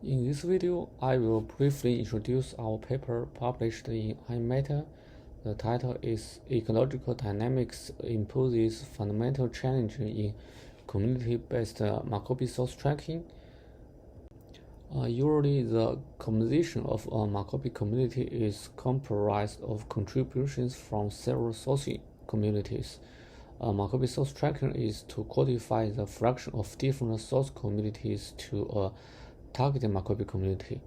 In this video, I will briefly introduce our paper published in iMeta. The title is Ecological Dynamics Imposes Fundamental Challenge in Community-Based Microbial Source Tracking. Usually, the composition of a microbial community is comprised of contributions from several source communities. Microbial source tracking is to quantify the fraction of different source communities to a targeted microbial community.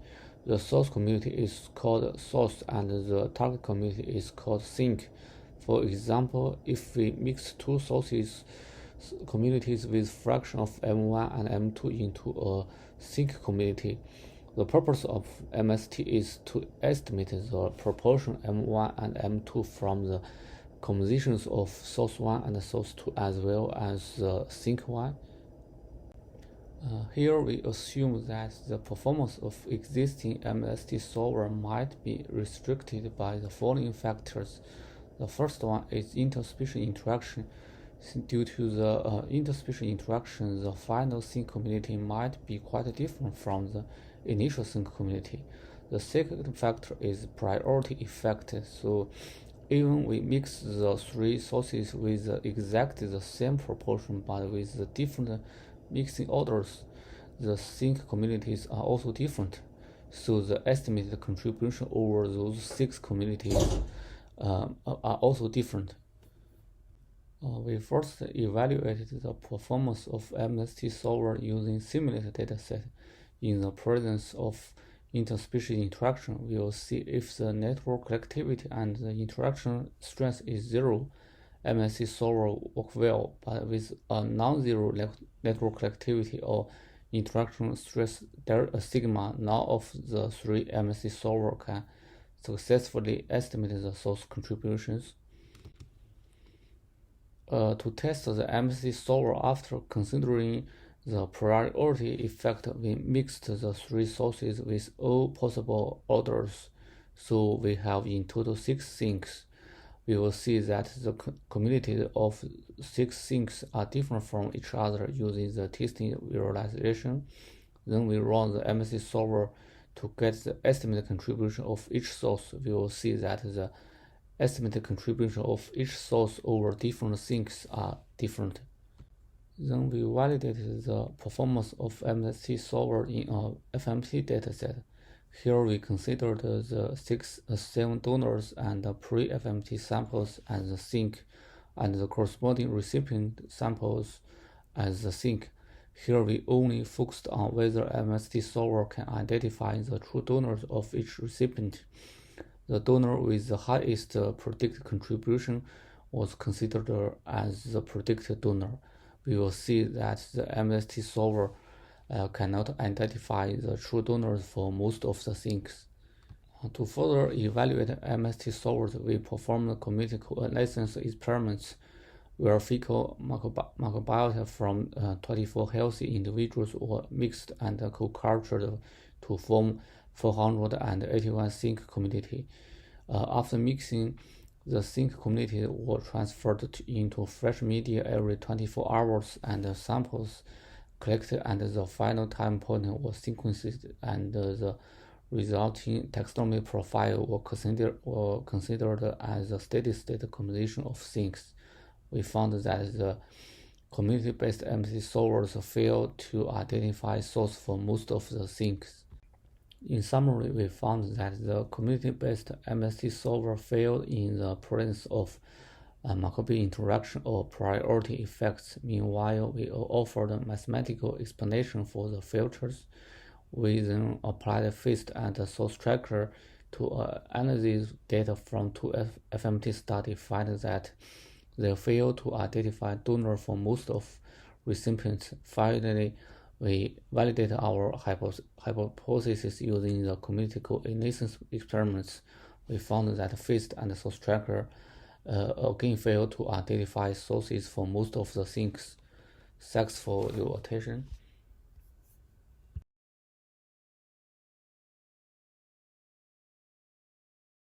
The source community is called source and the target community is called sink. For example, if we mix two sources communities with fraction of M1 and M2 into a sink community, the purpose of MST is to estimate the proportion M1 and M2 from the compositions of source 1 and source 2 as well as the sink 1. Here we assume that the performance of existing MST solver might be restricted by the following factors. The first one is interspecies interaction. Due to the interspecies interaction, the final sink community might be quite different from the initial sink community. The second factor is priority effect. So even we mix the three sources with exactly the same proportion but with the different mixing orders, the sink communities are also different. So the estimated contribution over those 6 communities are also different. We first evaluated the performance of MST solver using simulated dataset. In the presence of interspecies interaction, we will see if the network collectivity and the interaction strength is 0. MST solver work well, but with a non-zero network collectivity or interaction stress sigma, none of the 3 MST solver can successfully estimate the source contributions. To test the MST solver after considering the priority effect, we mixed the 3 sources with all possible orders, so we have in total 6 sinks. We will see that the communities of 6 sinks are different from each other using the testing visualization. Then we run the MST solver to get the estimated contribution of each source. We will see that the estimated contribution of each source over different sinks are different. Then we validated the performance of MST solver in a FMT dataset. Here we considered the 7 donors and the pre-FMT samples as the sink and the corresponding recipient samples as the sink. Here we only focused on whether MST solver can identify the true donors of each recipient. The donor with the highest predicted contribution was considered as the predicted donor. We will see that the MST solver cannot identify the true donors for most of the sinks. To further evaluate MST solvers, we performed community coalescence experiments where fecal microbiota from 24 healthy individuals were mixed and co-cultured to form 481 sink community. After mixing, the sink community were transferred into fresh media every 24 hours and the samples collected and the final time point was sequenced and the resulting taxonomy profile were considered as a steady-state composition of sinks. We found that the community-based MST solvers failed to identify source for most of the sinks. In summary, we found that the community-based MST solver failed in the presence of microbial interaction or priority effects. Meanwhile, we offered a mathematical explanation for the filters. We then applied FAST and the source tracker to analyze data from 2 FMT studies, finding that they failed to identify donor for most of recipients. Finally, we validated our hypothesis using the community coalescence experiments. We found that FAST and the source tracker again failed to identify sources for most of the sinks. Thanks for your attention.